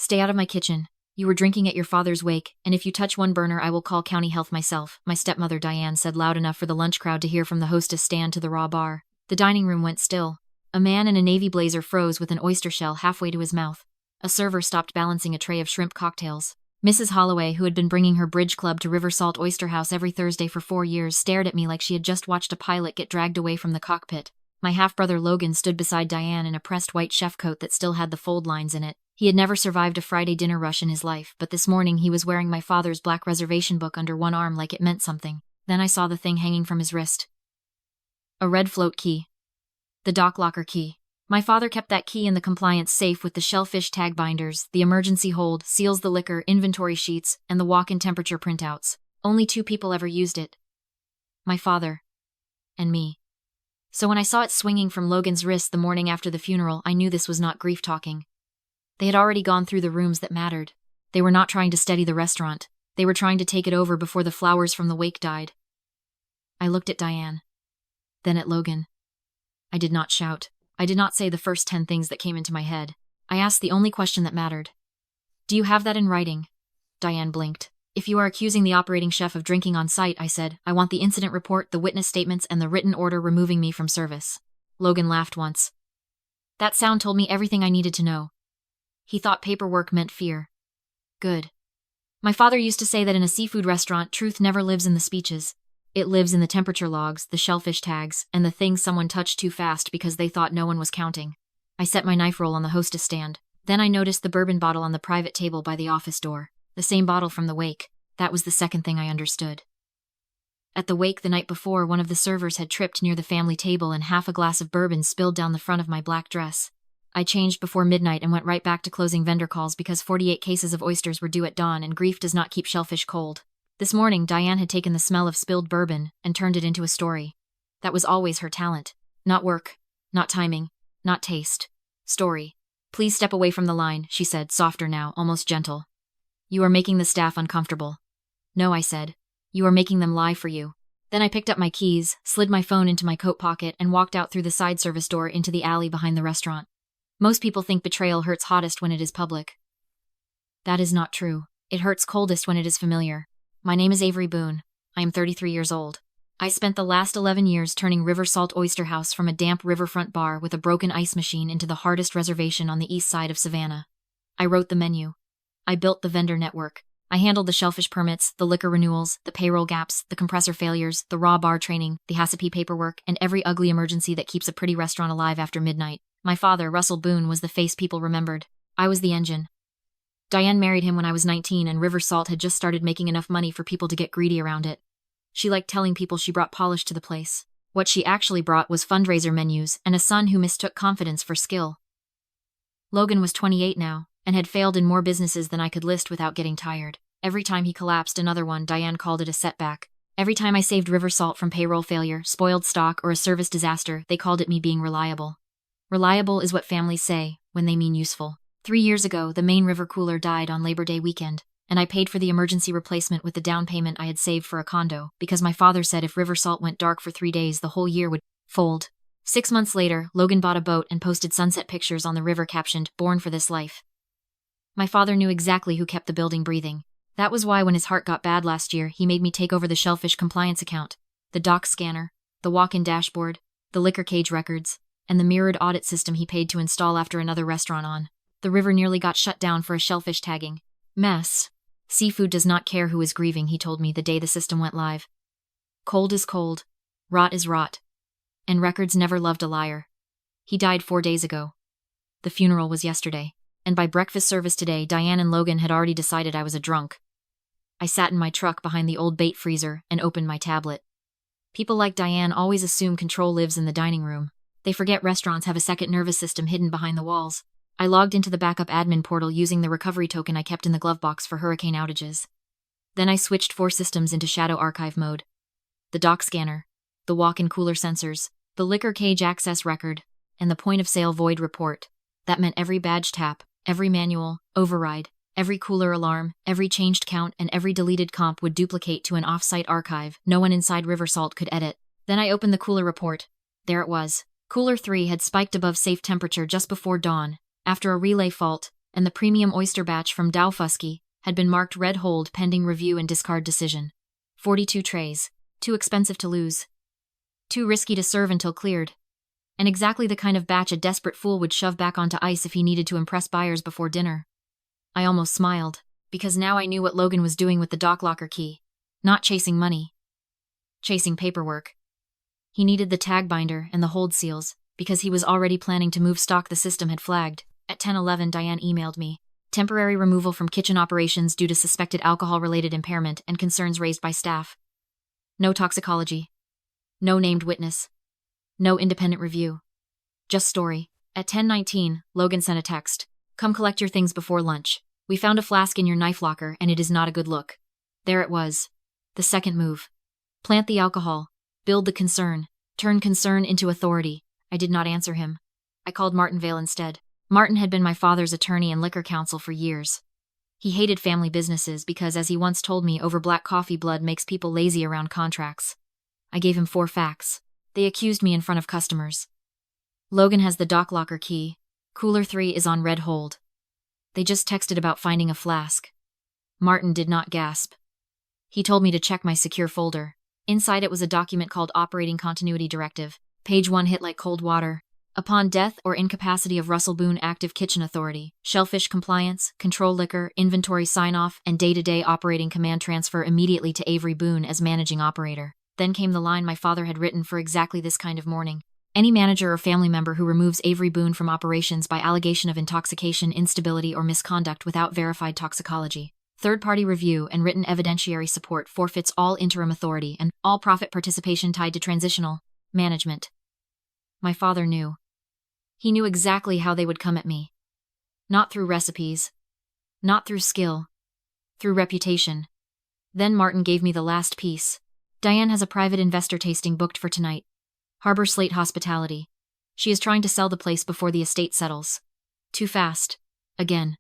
Stay out of my kitchen. You were drinking at your father's wake, and if you touch one burner I will call county health myself, my stepmother Diane said loud enough for the lunch crowd to hear from the hostess stand to the raw bar. The dining room went still. A man in a navy blazer froze with an oyster shell halfway to his mouth. A server stopped balancing a tray of shrimp cocktails. Mrs. Holloway, who had been bringing her bridge club to River Salt Oyster House every Thursday for 4 years, stared at me like she had just watched a pilot get dragged away from the cockpit. My half-brother Logan stood beside Diane in a pressed white chef coat that still had the fold lines in it. He had never survived a Friday dinner rush in his life, but this morning he was wearing my father's black reservation book under one arm like it meant something. Then I saw the thing hanging from his wrist. A red float key. The dock locker key. My father kept that key in the compliance safe with the shellfish tag binders, the emergency hold, seals the liquor, inventory sheets, and the walk-in temperature printouts. Only 2 people ever used it. My father. And me. So when I saw it swinging from Logan's wrist the morning after the funeral, I knew this was not grief talking. They had already gone through the rooms that mattered. They were not trying to steady the restaurant. They were trying to take it over before the flowers from the wake died. I looked at Diane. Then at Logan. I did not shout. I did not say the first 10 things that came into my head. I asked the only question that mattered. Do you have that in writing? Diane blinked. If you are accusing the operating chef of drinking on site, I said, I want the incident report, the witness statements, and the written order removing me from service. Logan laughed once. That sound told me everything I needed to know. He thought paperwork meant fear. Good. My father used to say that in a seafood restaurant, truth never lives in the speeches. It lives in the temperature logs, the shellfish tags, and the things someone touched too fast because they thought no one was counting. I set my knife roll on the hostess stand. Then I noticed the bourbon bottle on the private table by the office door. The same bottle from the wake. That was the second thing I understood. At the wake the night before, one of the servers had tripped near the family table and half a glass of bourbon spilled down the front of my black dress. I changed before midnight and went right back to closing vendor calls because 48 cases of oysters were due at dawn and grief does not keep shellfish cold. This morning, Diane had taken the smell of spilled bourbon and turned it into a story. That was always her talent. Not work, not timing, not taste. Story. Please step away from the line, she said, softer now, almost gentle. You are making the staff uncomfortable. No, I said. You are making them lie for you. Then I picked up my keys, slid my phone into my coat pocket, and walked out through the side service door into the alley behind the restaurant. Most people think betrayal hurts hottest when it is public. That is not true. It hurts coldest when it is familiar. My name is Avery Boone. I am 33 years old. I spent the last 11 years turning River Salt Oyster House from a damp riverfront bar with a broken ice machine into the hardest reservation on the east side of Savannah. I wrote the menu. I built the vendor network. I handled the shellfish permits, the liquor renewals, the payroll gaps, the compressor failures, the raw bar training, the HACCP paperwork, and every ugly emergency that keeps a pretty restaurant alive after midnight. My father, Russell Boone, was the face people remembered. I was the engine. Diane married him when I was 19 and River Salt had just started making enough money for people to get greedy around it. She liked telling people she brought polish to the place. What she actually brought was fundraiser menus and a son who mistook confidence for skill. Logan was 28 now, and had failed in more businesses than I could list without getting tired. Every time he collapsed another one, Diane called it a setback. Every time I saved River Salt from payroll failure, spoiled stock, or a service disaster, they called it me being reliable. Reliable is what families say when they mean useful. 3 years ago, the main river cooler died on Labor Day weekend, and I paid for the emergency replacement with the down payment I had saved for a condo, because my father said if River Salt went dark for 3 days, the whole year would fold. 6 months later, Logan bought a boat and posted sunset pictures on the river captioned, "Born for this life." My father knew exactly who kept the building breathing. That was why when his heart got bad last year, he made me take over the shellfish compliance account, the dock scanner, the walk-in dashboard, the liquor cage records, and the mirrored audit system he paid to install after another restaurant on. The river nearly got shut down for a shellfish tagging mess. Seafood does not care who is grieving, he told me the day the system went live. Cold is cold, rot is rot, and records never loved a liar. He died 4 days ago. The funeral was yesterday, and by breakfast service today, Diane and Logan had already decided I was a drunk. I sat in my truck behind the old bait freezer and opened my tablet. People like Diane always assume control lives in the dining room. They forget restaurants have a second nervous system hidden behind the walls. I logged into the backup admin portal using the recovery token I kept in the glove box for hurricane outages. Then I switched 4 systems into shadow archive mode. The dock scanner, the walk-in cooler sensors, the liquor cage access record, and the point-of-sale void report. That meant every badge tap, every manual, override, every cooler alarm, every changed count, and every deleted comp would duplicate to an off-site archive no one inside River Salt could edit. Then I opened the cooler report. There it was. Cooler 3 had spiked above safe temperature just before dawn, after a relay fault, and the premium oyster batch from Dowfusky had been marked red hold pending review and discard decision. 42 trays. Too expensive to lose. Too risky to serve until cleared. And exactly the kind of batch a desperate fool would shove back onto ice if he needed to impress buyers before dinner. I almost smiled, because now I knew what Logan was doing with the dock locker key. Not chasing money. Chasing paperwork. He needed the tag binder and the hold seals, because he was already planning to move stock the system had flagged. At 10:11, Diane emailed me. Temporary removal from kitchen operations due to suspected alcohol-related impairment and concerns raised by staff. No toxicology. No named witness. No independent review. Just story. At 10:19, Logan sent a text. Come collect your things before lunch. We found a flask in your knife locker and it is not a good look. There it was. The second move. Plant the alcohol. Build the concern. Turn concern into authority. I did not answer him. I called Martin Vale instead. Martin had been my father's attorney and liquor counsel for years. He hated family businesses because, as he once told me, over black coffee blood makes people lazy around contracts. I gave him 4 facts. They accused me in front of customers. Logan has the dock locker key. Cooler 3 is on red hold. They just texted about finding a flask. Martin did not gasp. He told me to check my secure folder. Inside it was a document called Operating Continuity Directive. Page 1 hit like cold water. Upon death or incapacity of Russell Boone Active Kitchen Authority, shellfish compliance, control liquor, inventory sign-off, and day-to-day operating command transfer immediately to Avery Boone as managing operator. Then came the line my father had written for exactly this kind of morning. Any manager or family member who removes Avery Boone from operations by allegation of intoxication, instability, or misconduct without verified toxicology, third-party review, and written evidentiary support forfeits all interim authority and all profit participation tied to transitional management. My father knew. He knew exactly how they would come at me. Not through recipes. Not through skill. Through reputation. Then Martin gave me the last piece. Diane has a private investor tasting booked for tonight. Harbor Slate Hospitality. She is trying to sell the place before the estate settles. Too fast. Again.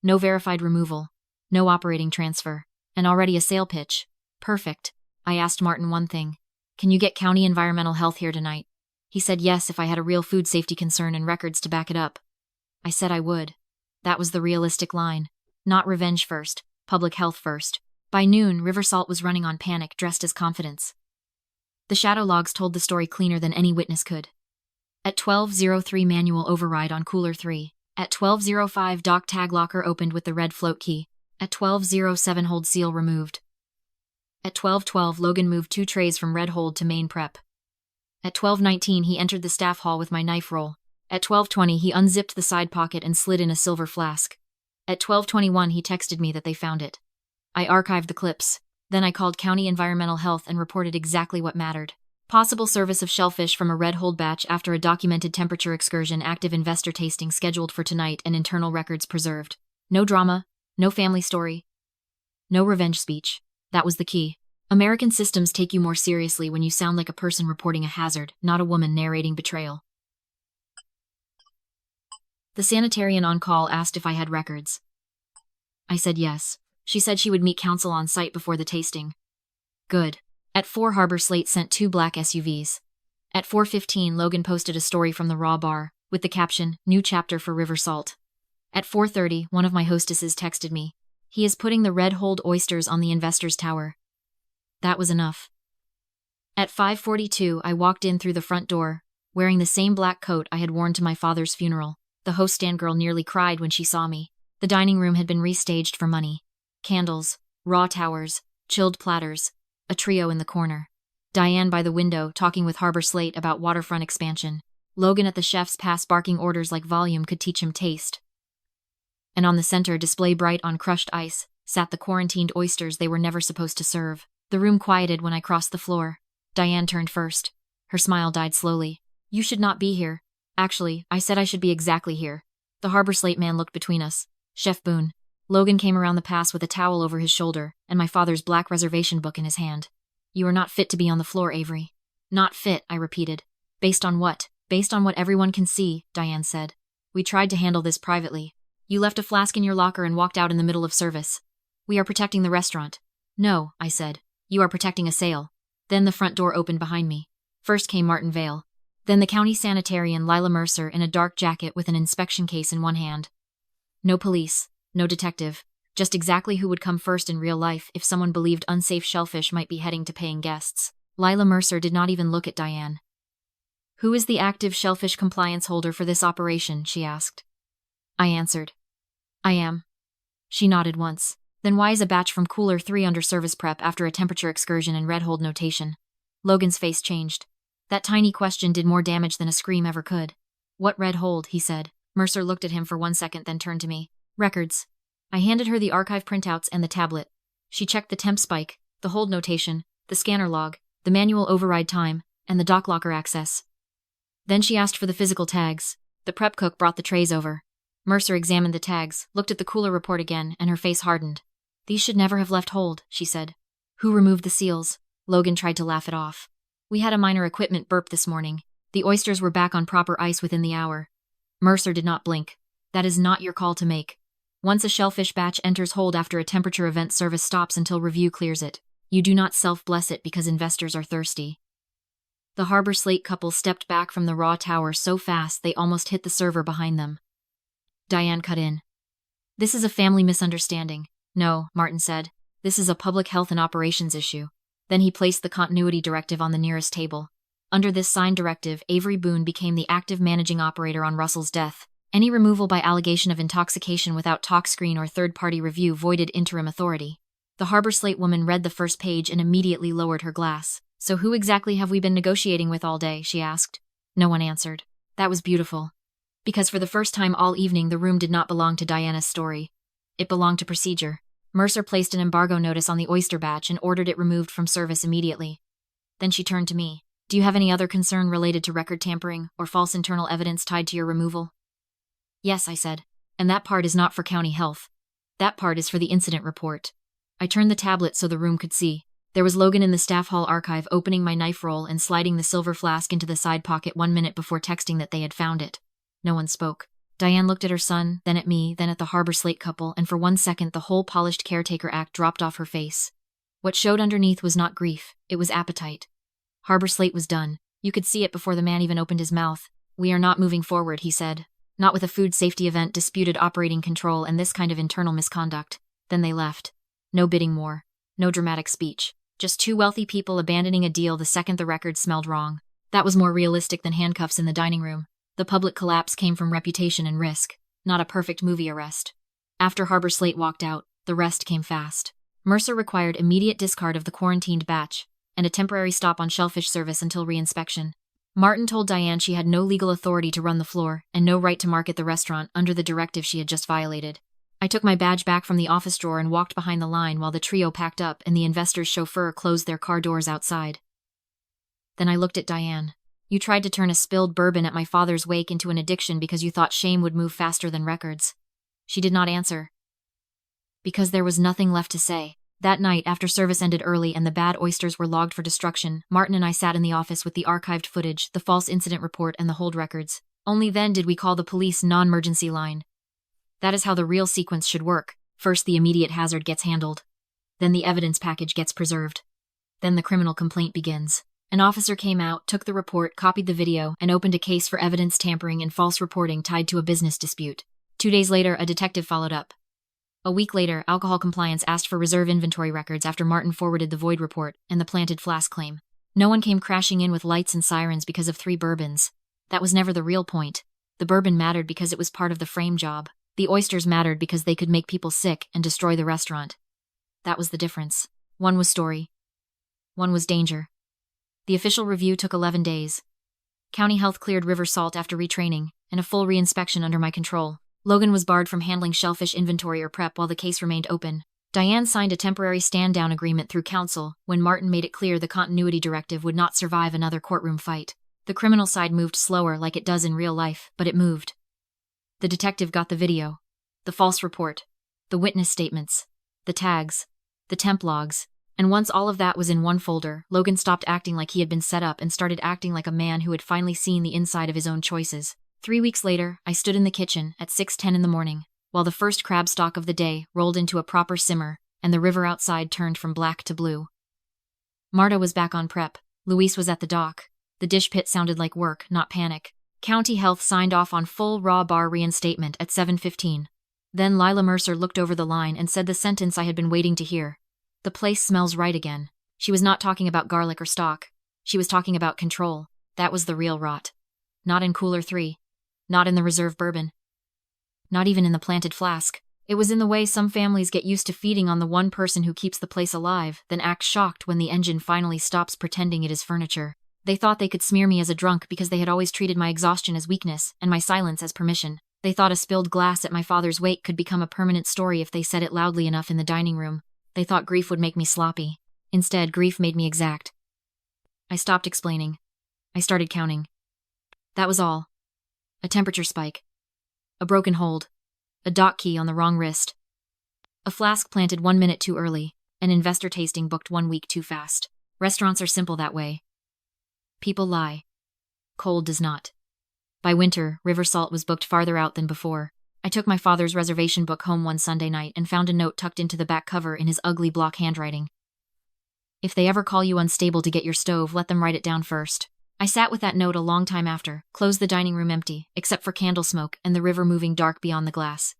No verified removal. No operating transfer. And already a sale pitch. Perfect. I asked Martin one thing. Can you get county environmental health here tonight? He said yes if I had a real food safety concern and records to back it up. I said I would. That was the realistic line. Not revenge first, public health first. By noon, River Salt was running on panic, dressed as confidence. The shadow logs told the story cleaner than any witness could. At 12:03, manual override on Cooler 3. At 12:05, dock tag locker opened with the red float key. At 12:07, hold seal removed. At 12:12, Logan moved 2 trays from red hold to main prep. At 12:19, he entered the staff hall with my knife roll. At 12:20, he unzipped the side pocket and slid in a silver flask. At 12:21, he texted me that they found it. I archived the clips. Then I called County Environmental Health and reported exactly what mattered. Possible service of shellfish from a red hold batch after a documented temperature excursion, active investor tasting scheduled for tonight, and internal records preserved. No drama, no family story, no revenge speech. That was the key. American systems take you more seriously when you sound like a person reporting a hazard, not a woman narrating betrayal. The sanitarian on call asked if I had records. I said yes. She said she would meet counsel on site before the tasting. Good. At 4, Harbor Slate sent 2 black SUVs. At 4:15, Logan posted a story from the Raw Bar, with the caption, New Chapter for River Salt. At 4:30, one of my hostesses texted me. He is putting the red hold oysters on the investor's tower. That was enough. At 5:42, I walked in through the front door, wearing the same black coat I had worn to my father's funeral. The host stand girl nearly cried when she saw me. The dining room had been restaged for money. Candles, raw towers, chilled platters, a trio in the corner. Diane by the window, talking with Harbor Slate about waterfront expansion. Logan at the chef's pass barking orders like volume could teach him taste. And on the center, display bright on crushed ice, sat the quarantined oysters they were never supposed to serve. The room quieted when I crossed the floor. Diane turned first. Her smile died slowly. You should not be here. Actually, I said I should be exactly here. The Harbor Slate man looked between us. Chef Boone. Logan came around the pass with a towel over his shoulder and my father's black reservation book in his hand. You are not fit to be on the floor, Avery. Not fit, I repeated. Based on what? Based on what everyone can see, Diane said. We tried to handle this privately. You left a flask in your locker and walked out in the middle of service. We are protecting the restaurant. No, I said. You are protecting a sale. Then the front door opened behind me. First came Martin Vale. Then the county sanitarian Lila Mercer in a dark jacket with an inspection case in one hand. No police, no detective. Just exactly who would come first in real life if someone believed unsafe shellfish might be heading to paying guests. Lila Mercer did not even look at Diane. "Who is the active shellfish compliance holder for this operation?" she asked. I answered. "I am." She nodded once. "Then why is a batch from Cooler 3 under service prep after a temperature excursion and red hold notation?" Logan's face changed. That tiny question did more damage than a scream ever could. "What red hold?" he said. Mercer looked at him for 1 second, then turned to me. "Records." I handed her the archive printouts and the tablet. She checked the temp spike, the hold notation, the scanner log, the manual override time, and the dock locker access. Then she asked for the physical tags. The prep cook brought the trays over. Mercer examined the tags, looked at the cooler report again, and her face hardened. "These should never have left hold," she said. "Who removed the seals?" Logan tried to laugh it off. "We had a minor equipment burp this morning. The oysters were back on proper ice within the hour." Mercer did not blink. "That is not your call to make. Once a shellfish batch enters hold after a temperature event, service stops until review clears it. You do not self-bless it because investors are thirsty." The Harbor Slate couple stepped back from the raw tower so fast they almost hit the server behind them. Diane cut in. "This is a family misunderstanding." "No," Martin said. "This is a public health and operations issue." Then he placed the continuity directive on the nearest table. Under this signed directive, Avery Boone became the active managing operator on Russell's death. Any removal by allegation of intoxication without talk screen or third-party review voided interim authority. The Harbor Slate woman read the first page and immediately lowered her glass. "So who exactly have we been negotiating with all day?" she asked. No one answered. That was beautiful. Because for the first time all evening the room did not belong to Diana's story. It belonged to procedure. Mercer placed an embargo notice on the oyster batch and ordered it removed from service immediately. Then she turned to me. "Do you have any other concern related to record tampering or false internal evidence tied to your removal?" "Yes," I said. "And that part is not for county health. That part is for the incident report." I turned the tablet so the room could see. There was Logan in the staff hall archive opening my knife roll and sliding the silver flask into the side pocket 1 minute before texting that they had found it. No one spoke. Diane looked at her son, then at me, then at the Harbor Slate couple, and for 1 second the whole polished caretaker act dropped off her face. What showed underneath was not grief, it was appetite. Harbor Slate was done. You could see it before the man even opened his mouth. "We are not moving forward," he said. "Not with a food safety event, disputed operating control, and this kind of internal misconduct." Then they left. No bidding war. No dramatic speech. Just two wealthy people abandoning a deal the second the record smelled wrong. That was more realistic than handcuffs in the dining room. The public collapse came from reputation and risk, not a perfect movie arrest. After Harbor Slate walked out, the rest came fast. Mercer required immediate discard of the quarantined batch, and a temporary stop on shellfish service until reinspection. Martin told Diane she had no legal authority to run the floor and no right to market the restaurant under the directive she had just violated. I took my badge back from the office drawer and walked behind the line while the trio packed up and the investor's chauffeur closed their car doors outside. Then I looked at Diane. "You tried to turn a spilled bourbon at my father's wake into an addiction because you thought shame would move faster than records." She did not answer. Because there was nothing left to say. That night, after service ended early and the bad oysters were logged for destruction, Martin and I sat in the office with the archived footage, the false incident report, and the hold records. Only then did we call the police non-emergency line. That is how the real sequence should work. First, the immediate hazard gets handled. Then the evidence package gets preserved. Then the criminal complaint begins. An officer came out, took the report, copied the video, and opened a case for evidence tampering and false reporting tied to a business dispute. 2 days later, a detective followed up. A week later, alcohol compliance asked for reserve inventory records after Martin forwarded the void report and the planted flask claim. No one came crashing in with lights and sirens because of 3 bourbons. That was never the real point. The bourbon mattered because it was part of the frame job. The oysters mattered because they could make people sick and destroy the restaurant. That was the difference. One was story. One was danger. The official review took 11 days. County Health cleared River Salt after retraining, and a full reinspection under my control. Logan was barred from handling shellfish inventory or prep while the case remained open. Diane signed a temporary stand-down agreement through counsel when Martin made it clear the continuity directive would not survive another courtroom fight. The criminal side moved slower like it does in real life, but it moved. The detective got the video, the false report, the witness statements, the tags, the temp logs, and once all of that was in one folder, Logan stopped acting like he had been set up and started acting like a man who had finally seen the inside of his own choices. 3 weeks later, I stood in the kitchen at 6:10 in the morning, while the first crab stock of the day rolled into a proper simmer, and the river outside turned from black to blue. Marta was back on prep. Luis was at the dock. The dish pit sounded like work, not panic. County Health signed off on full raw bar reinstatement at 7:15. Then Lila Mercer looked over the line and said the sentence I had been waiting to hear. The place smells right again. She was not talking about garlic or stock. She was talking about control. That was the real rot. Not in Cooler 3. Not in the reserve bourbon. Not even in the planted flask. It was in the way some families get used to feeding on the one person who keeps the place alive, then act shocked when the engine finally stops pretending it is furniture. They thought they could smear me as a drunk because they had always treated my exhaustion as weakness and my silence as permission. They thought a spilled glass at my father's wake could become a permanent story if they said it loudly enough in the dining room. They thought grief would make me sloppy. Instead, grief made me exact. I stopped explaining. I started counting. That was all. A temperature spike. A broken hold. A dock key on the wrong wrist. A flask planted 1 minute too early. An investor tasting booked 1 week too fast. Restaurants are simple that way. People lie. Cold does not. By winter, River Salt was booked farther out than before. I took my father's reservation book home one Sunday night and found a note tucked into the back cover in his ugly block handwriting. If they ever call you unstable to get your stove, let them write it down first. I sat with that note a long time after, closed the dining room empty, except for candle smoke and the river moving dark beyond the glass.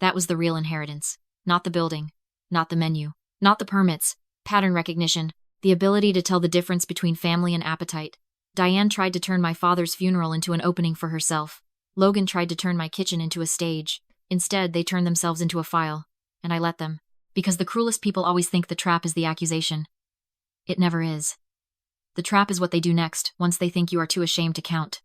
That was the real inheritance. Not the building. Not the menu. Not the permits. Pattern recognition. The ability to tell the difference between family and appetite. Diane tried to turn my father's funeral into an opening for herself. Logan tried to turn my kitchen into a stage. Instead, they turned themselves into a file. And I let them. Because the cruelest people always think the trap is the accusation. It never is. The trap is what they do next, once they think you are too ashamed to count.